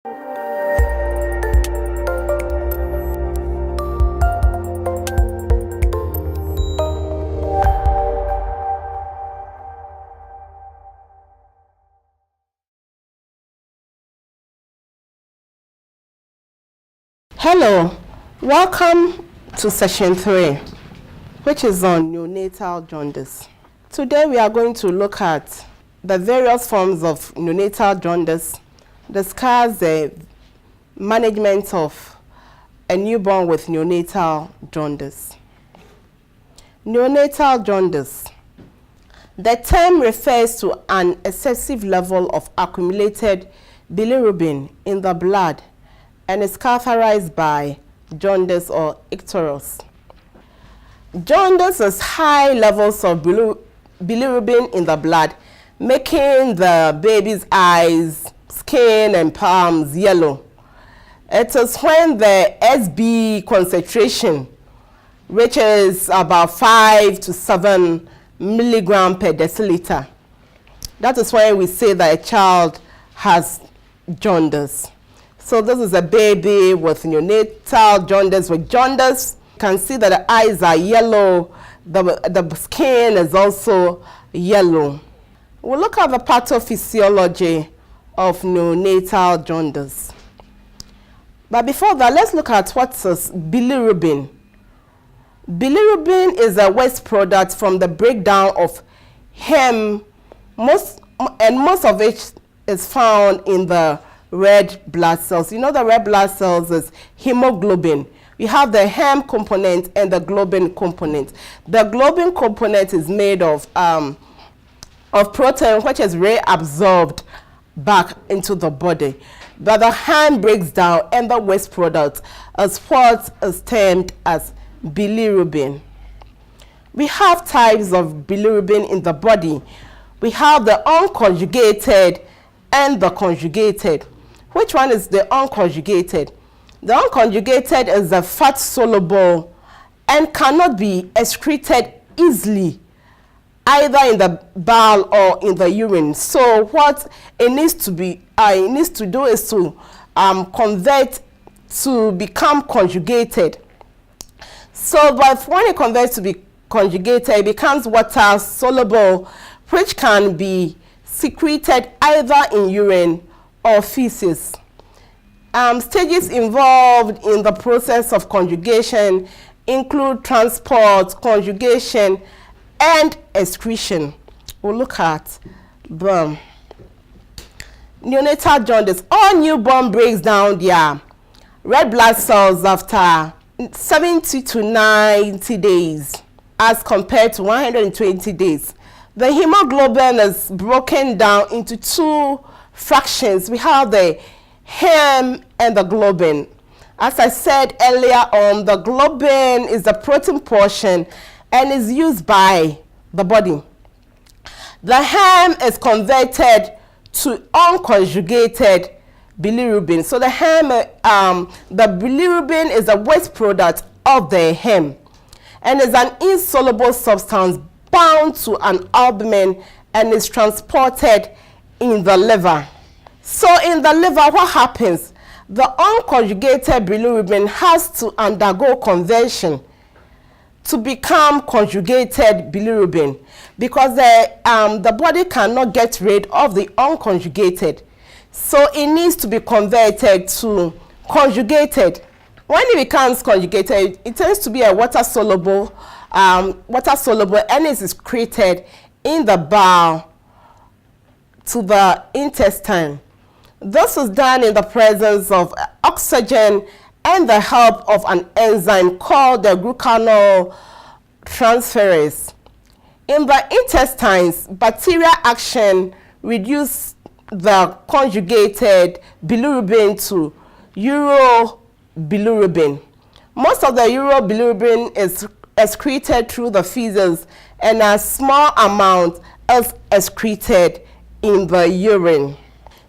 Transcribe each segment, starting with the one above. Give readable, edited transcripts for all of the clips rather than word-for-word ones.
Hello, welcome to session 3, which is on neonatal jaundice. Today we are going to look at the various forms of neonatal jaundice, discuss the management of a newborn with neonatal jaundice. Neonatal jaundice. The term refers to an excessive level of accumulated bilirubin in the blood and is characterized by jaundice or icterus. Jaundice is high levels of bilirubin in the blood, making the baby's eyes, skin, and palms yellow. It is when the SB concentration reaches about 5 to 7 milligram per deciliter. That is when we say that a child has jaundice. So this is a baby with neonatal jaundice. With jaundice, you can see that the eyes are yellow, the skin is also yellow. We'll look at the pathophysiology of neonatal jaundice. But before that, let's look at what is bilirubin. Bilirubin is a waste product from the breakdown of heme, most of it is found in the red blood cells. You know, the red blood cells is hemoglobin. We have the heme component and the globin component. The globin component is made of protein, which is reabsorbed back into the body. But the heme breaks down, and the waste product is what is termed as bilirubin. We have types of bilirubin in the body. We have the unconjugated and the conjugated. Which one is the unconjugated? The unconjugated is the fat soluble and cannot be excreted easily either in the bowel or in the urine. So what it needs to do is to convert to become conjugated. So but when it converts to be conjugated, it becomes water soluble, which can be secreted either in urine or feces. Stages involved in the process of conjugation include transport, conjugation, and excretion. We'll look at the neonatal jaundice. All newborn breaks down their red blood cells after 70 to 90 days as compared to 120 days. The hemoglobin is broken down into two fractions. We have the heme and the globin. As I said earlier on, the globin is the protein portion and is used by the body. The heme is converted to unconjugated bilirubin. So the heme, the bilirubin is a waste product of the heme and is an insoluble substance bound to an albumin and is transported in the liver. So in the liver, what happens? The unconjugated bilirubin has to undergo conversion to become conjugated bilirubin because the body cannot get rid of the unconjugated. So it needs to be converted to conjugated. When it becomes conjugated, it tends to be a water soluble and it is excreted in the bowel to the intestine. This is done in the presence of oxygen and the help of an enzyme called the glucanol transferase. In the intestines, bacterial action reduces the conjugated bilirubin to urobilirubin. Most of the urobilirubin is excreted through the feces and a small amount is excreted in the urine.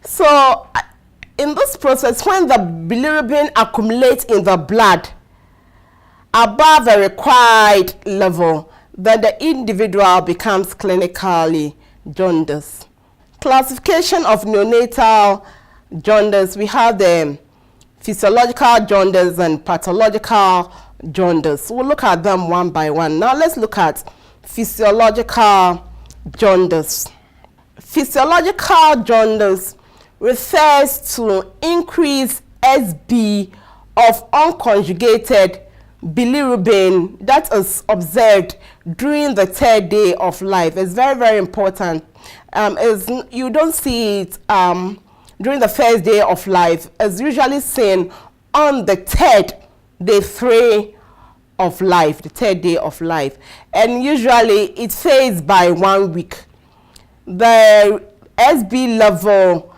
So in this process, when the bilirubin accumulates in the blood above a required level, then the individual becomes clinically jaundice. Classification of neonatal jaundice, we have the physiological jaundice and pathological jaundice. We'll look at them one by one. Now let's look at physiological jaundice. Physiological jaundice refers to increased SB of unconjugated bilirubin that is observed during the 3rd day of life. It's very, very important. You don't see it during the 1st day of life. It's usually seen on the 3rd day 3 of life, the 3rd day of life. And usually it fades by 1 week. The SB level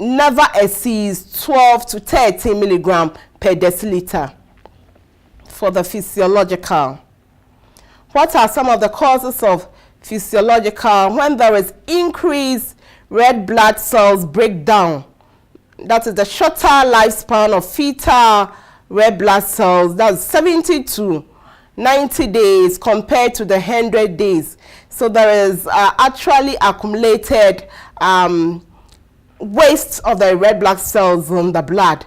never exceeds 12 to 13 milligram per deciliter for the physiological. What are some of the causes of physiological? When there is increased red blood cells breakdown, that is the shorter lifespan of fetal red blood cells, that's 70 to 90 days compared to the 100 days. So there is actually accumulated waste of the red blood cells in the blood.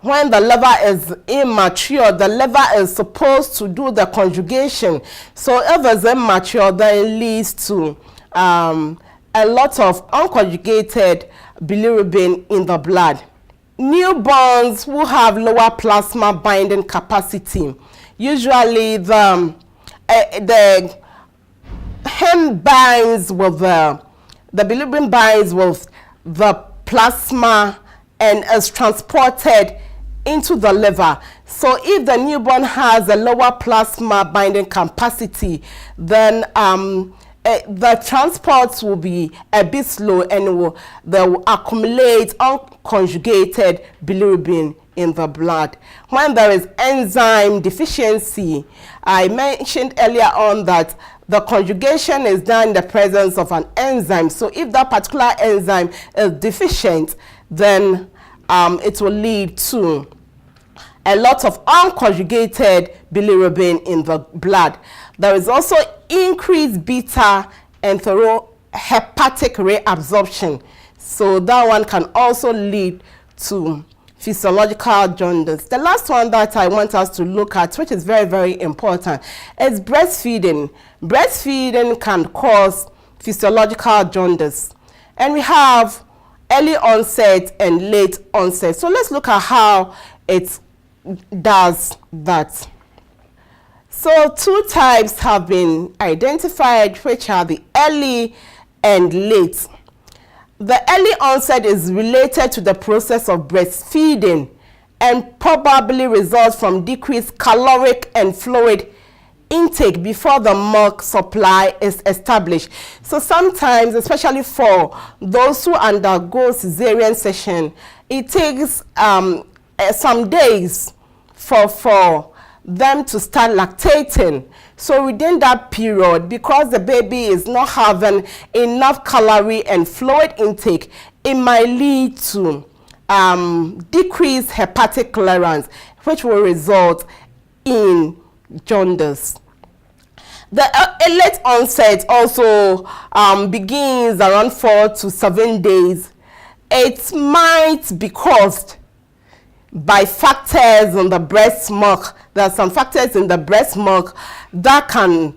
When the liver is immature, the liver is supposed to do the conjugation. So if it's immature, then it leads to a lot of unconjugated bilirubin in the blood. Newborns who have lower plasma binding capacity, usually the hem binds with the bilirubin binds with the plasma and is transported into the liver. So if the newborn has a lower plasma binding capacity, then the transports will be a bit slow and they will accumulate unconjugated bilirubin in the blood. When there is enzyme deficiency, I mentioned earlier on that the conjugation is done in the presence of an enzyme. So if that particular enzyme is deficient, then it will lead to a lot of unconjugated bilirubin in the blood. There is also increased beta enterohepatic reabsorption. So that one can also lead to physiological jaundice. The last one that I want us to look at, which is very, very important, is breastfeeding. Breastfeeding can cause physiological jaundice. And we have early onset and late onset. So let's look at how it does that. So 2 types have been identified, which are the early and late. The early onset is related to the process of breastfeeding and probably results from decreased caloric and fluid intake before the milk supply is established. So sometimes, especially for those who undergo cesarean section, it takes some days for them to start lactating. So within that period, because the baby is not having enough calorie and fluid intake, it might lead to decreased hepatic clearance, which will result in jaundice. The late onset also begins around 4 to 7 days. It might be caused by factors in the breast milk. There are some factors in the breast milk that can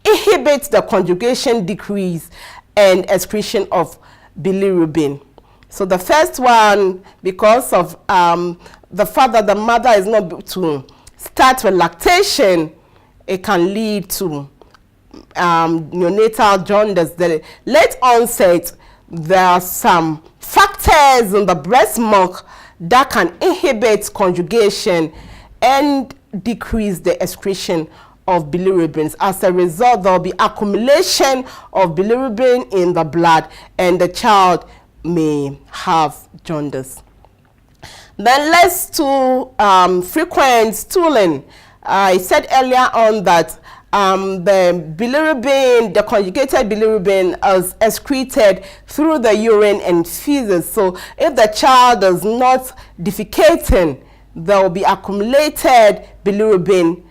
inhibit the conjugation decrease and excretion of bilirubin. So the first one, because of the fact that the mother is not able to start with lactation, it can lead to neonatal jaundice. The late onset, there are some factors in the breast milk that can inhibit conjugation and decrease the excretion of bilirubin. As a result, there will be accumulation of bilirubin in the blood and the child may have jaundice. Then let's do frequent stooling. I said earlier on that the bilirubin, the conjugated bilirubin, is excreted through the urine and feces. So if the child is not defecating, there will be accumulated bilirubin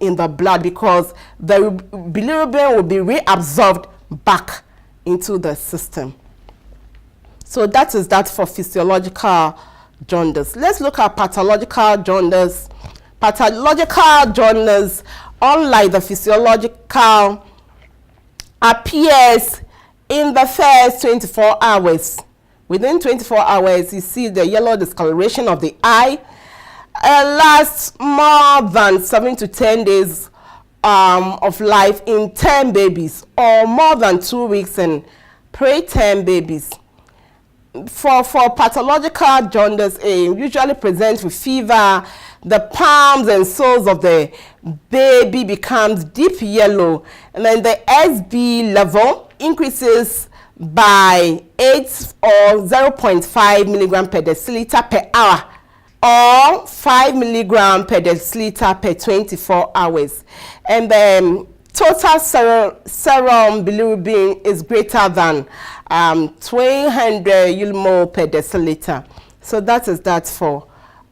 in the blood because the bilirubin will be reabsorbed back into the system. So that is that for physiological jaundice. Let's look at pathological jaundice. Pathological jaundice, unlike the physiological, appears in the first 24 hours. Within 24 hours, you see the yellow discoloration of the eye. Lasts more than 7 to 10 days of life in 10 babies, or more than 2 weeks in preterm babies. For pathological jaundice, it usually presents with fever. The palms and soles of the baby becomes deep yellow, and then the SB level increases by 8 or 0.5 milligram per deciliter per hour, or 5 milligram per deciliter per 24 hours. And the total serum bilirubin is greater than 200 millimole per deciliter. So that is that for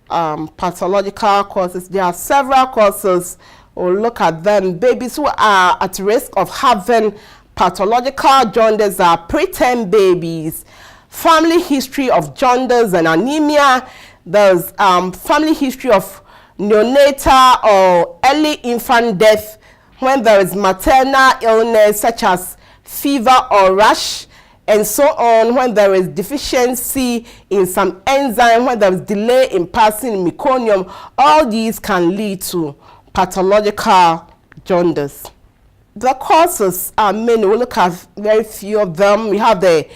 pathological causes. There are several causes. We'll look at them. Babies who are at risk of having pathological jaundice are preterm babies, family history of jaundice and anemia. There's family history of neonatal or early infant death, when there is maternal illness such as fever or rash, and so on, when there is deficiency in some enzyme, when there is delay in passing meconium. All these can lead to pathological jaundice. The causes are many. We'll look at very few of them. We have the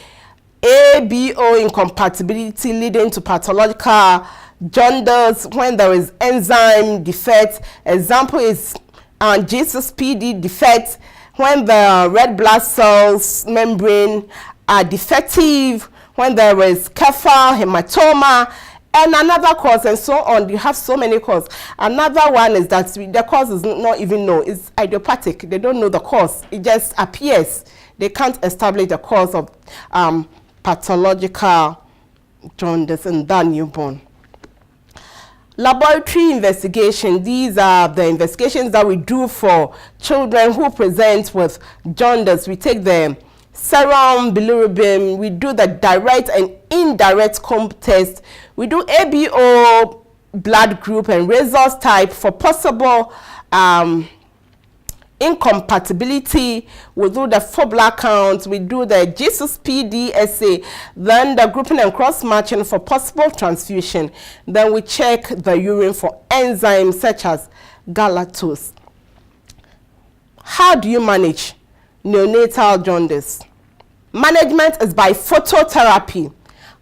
ABO incompatibility leading to pathological jaundice when there is enzyme defect. Example is GSPD defect, when the red blood cells membrane are defective, when there is Kefal hematoma, and another cause, and so on. You have so many causes. Another one is that the cause is not even known. It's idiopathic. They don't know the cause. It just appears. They can't establish the cause of pathological jaundice in that newborn. Laboratory investigation. These are the investigations that we do for children who present with jaundice. We take the serum bilirubin, we do the direct and indirect comb test, we do ABO blood group and rhesus type for possible incompatibility. We do the full blood count, we do the GSPD assay, then the grouping and cross matching for possible transfusion. Then we check the urine for enzymes such as galactose. How do you manage neonatal jaundice? Management is by phototherapy.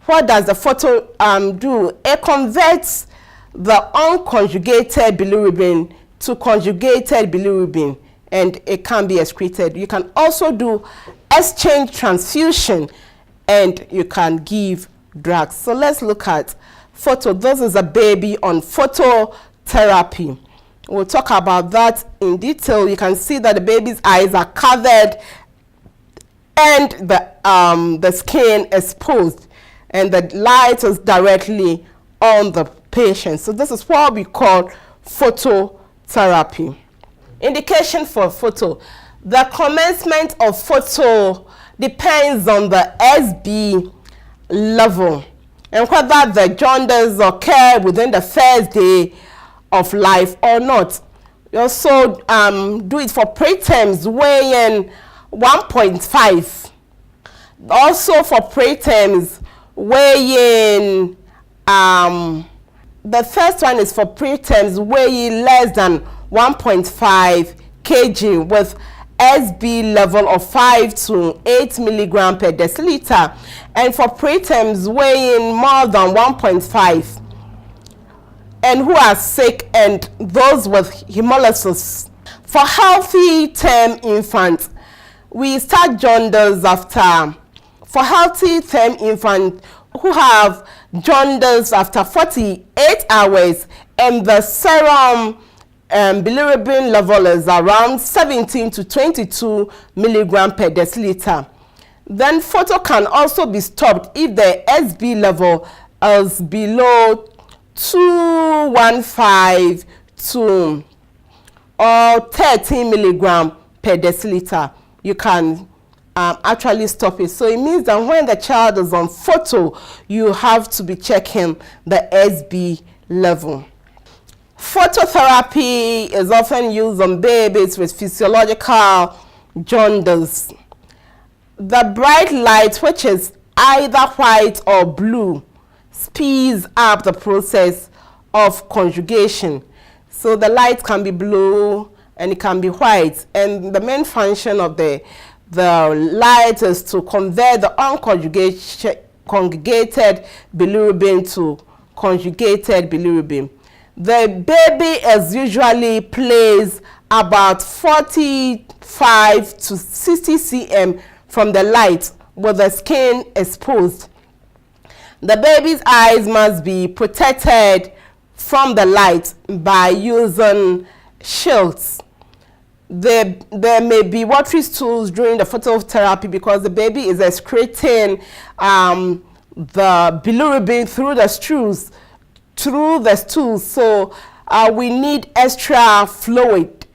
What does the photo do? It converts the unconjugated bilirubin to conjugated bilirubin, and it can be excreted. You can also do exchange transfusion, and you can give drugs. So let's look at photo. This is a baby on phototherapy. We'll talk about that in detail. You can see that the baby's eyes are covered and the skin exposed, and the light is directly on the patient. So this is what we call phototherapy. Indication for photo. The commencement of photo depends on the SB level and whether the jaundice occur within the first day of life or not. We also do it for preterms weighing 1.5. Also for preterms weighing, the first one is for preterms weighing less than 1.5 kg with SB level of 5 to 8 milligram per deciliter, and for preterms weighing more than 1.5 and who are sick and those with hemolysis. For healthy term infants, we start jaundice after, for healthy term infants who have jaundice after 48 hours and the serum bilirubin level is around 17 to 22 milligram per deciliter. Then photo can also be stopped if the SB level is below 215 to or 13 milligram per deciliter. You can actually stop it. So it means that when the child is on photo, you have to be checking the SB level. Phototherapy is often used on babies with physiological jaundice. The bright light, which is either white or blue, speeds up the process of conjugation. So the light can be blue and it can be white, and the main function of the light is to convert the unconjugated bilirubin to conjugated bilirubin. The baby is usually placed about 45 to 60 cm from the light with the skin exposed. The baby's eyes must be protected from the light by using shields. There may be watery stools during the phototherapy because the baby is excreting the bilirubin through the stools. So we need extra fluid.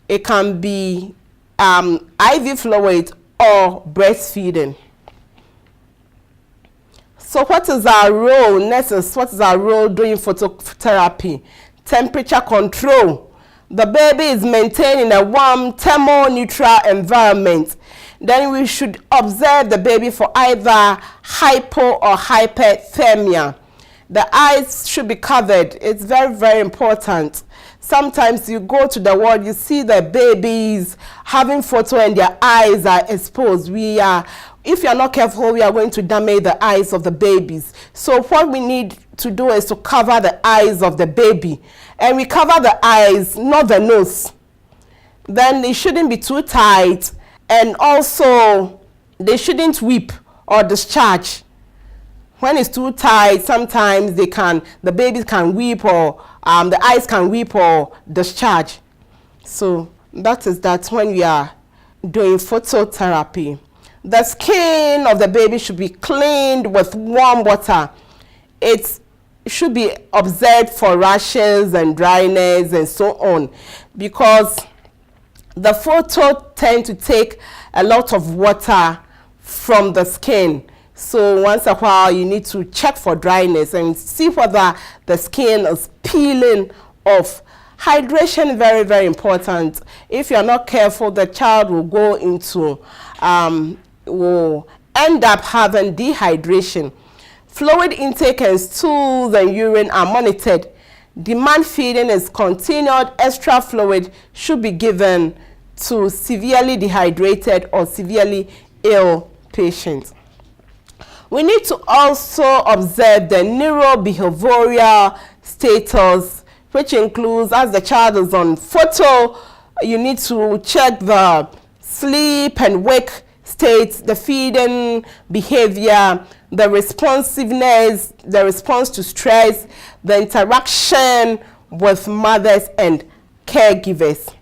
It can be IV fluid or breastfeeding. So what is our role? Nurses, what is our role during phototherapy? Temperature control. The baby is maintained in a warm, thermoneutral environment. Then we should observe the baby for either hypo or hyperthermia. The eyes should be covered. It's very, very important. Sometimes you go to the ward, you see the babies having photo and their eyes are exposed. If you're not careful, we are going to damage the eyes of the babies. So what we need to do is to cover the eyes of the baby. And we cover the eyes, not the nose. Then they shouldn't be too tight. And also, they shouldn't weep or discharge. When it's too tight, sometimes the babies can weep, or the eyes can weep or discharge. So that is that when we are doing phototherapy. The skin of the baby should be cleaned with warm water. It should be observed for rashes and dryness and so on, because the photo tend to take a lot of water from the skin. So once a while you need to check for dryness and see whether the skin is peeling off. Hydration, very, very important. If you're not careful, the child will go into will end up having dehydration. Fluid intake and stools and urine are monitored. Demand feeding is continued. Extra fluid should be given to severely dehydrated or severely ill patients. We need to also observe the neurobehavioral status, which includes, as the child is on photo, you need to check the sleep and wake states, the feeding behavior, the responsiveness, the response to stress, the interaction with mothers and caregivers.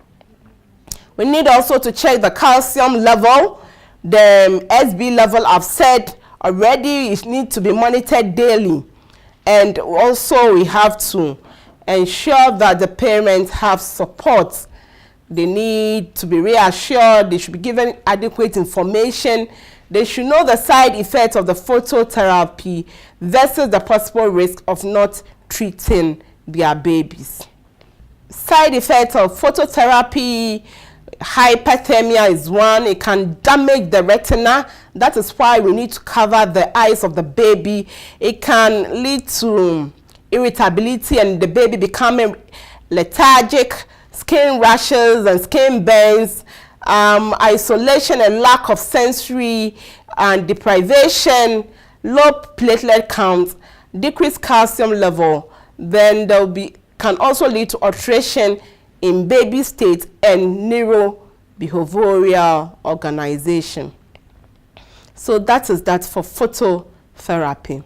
We need also to check the calcium level, the SB level I've said already. It needs to be monitored daily. And also we have to ensure that the parents have support. They need to be reassured. They should be given adequate information. They should know the side effects of the phototherapy versus the possible risk of not treating their babies. Side effects of phototherapy: hyperthermia is one. It can damage the retina. That is why we need to cover the eyes of the baby. It can lead to irritability and the baby becoming lethargic, skin rashes and skin burns, isolation and lack of sensory and deprivation, low platelet count, decreased calcium level. Then can also lead to alteration in baby state and neurobehavioral organization. So that is that for phototherapy.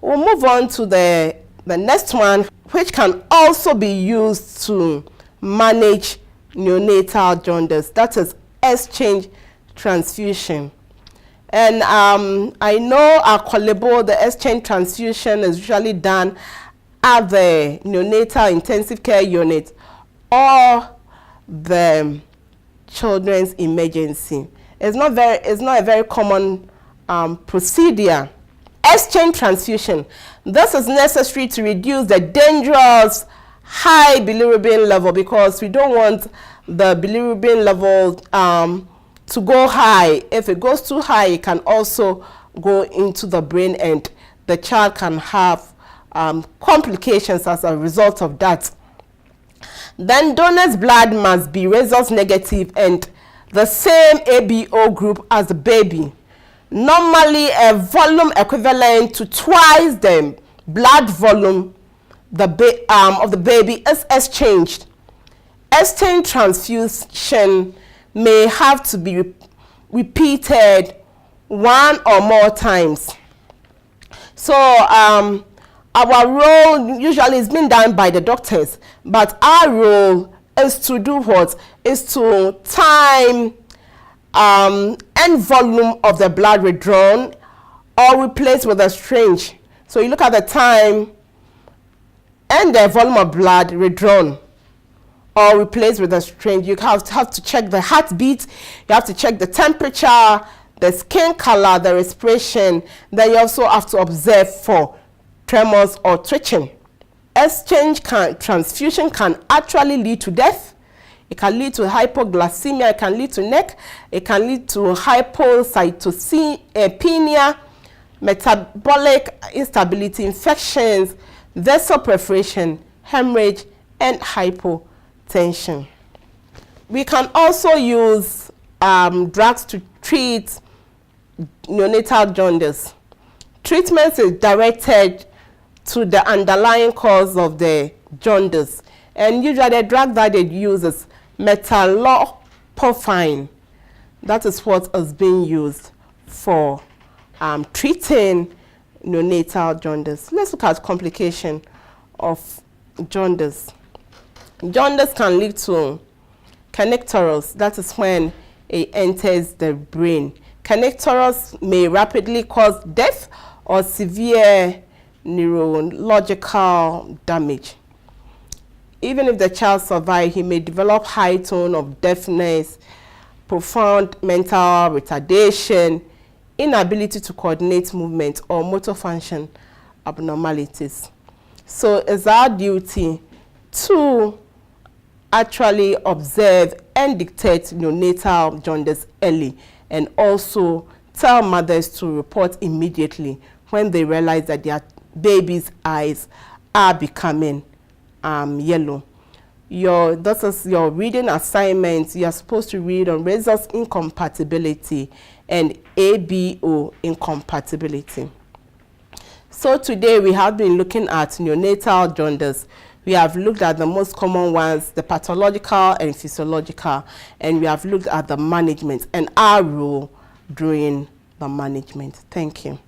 We'll move on to the next one, which can also be used to manage neonatal jaundice. That is exchange transfusion. And I know at Kolebo, the exchange transfusion is usually done at the neonatal intensive care unit or the children's emergency. It's not a very common procedure. Exchange transfusion. This is necessary to reduce the dangerous high bilirubin level, because we don't want the bilirubin level to go high. If it goes too high, it can also go into the brain, and the child can have complications as a result of that. Then donor's blood must be rhesus negative and the same ABO group as the baby. Normally a volume equivalent to twice the blood volume of the baby is exchanged. Exchange transfusion may have to be repeated one or more times. So our role usually is being done by the doctors, but our role is to do what? Is to time end volume of the blood withdrawn or replaced with a syringe. So you look at the time and the volume of blood withdrawn or replaced with a syringe. You have to check the heartbeat, you have to check the temperature, the skin color, the respiration. Then you also have to observe for tremors or twitching. Exchange transfusion can actually lead to death. It can lead to hypoglycemia, it can lead to NEC, it can lead to hypocytopenia, metabolic instability, infections, vessel perforation, hemorrhage, and hypotension. We can also use drugs to treat neonatal jaundice. Treatment is directed to the underlying cause of the jaundice, and usually the drug that they use is metaloporphyrin. That is what is being used for treating neonatal jaundice. Let's look at complication of jaundice. Jaundice can lead to kernicterus. That is when it enters the brain. Kernicterus may rapidly cause death or severe neurological damage. Even if the child survives, he may develop high tone of deafness, profound mental retardation, inability to coordinate movement, or motor function abnormalities. So it's our duty to actually observe and detect neonatal jaundice early, and also tell mothers to report immediately when they realize that their baby's eyes are becoming yellow. This is your reading assignment. You are supposed to read on rhesus incompatibility and ABO incompatibility. So today we have been looking at neonatal jaundice. We have looked at the most common ones, the pathological and physiological, and we have looked at the management and our role during the management. Thank you.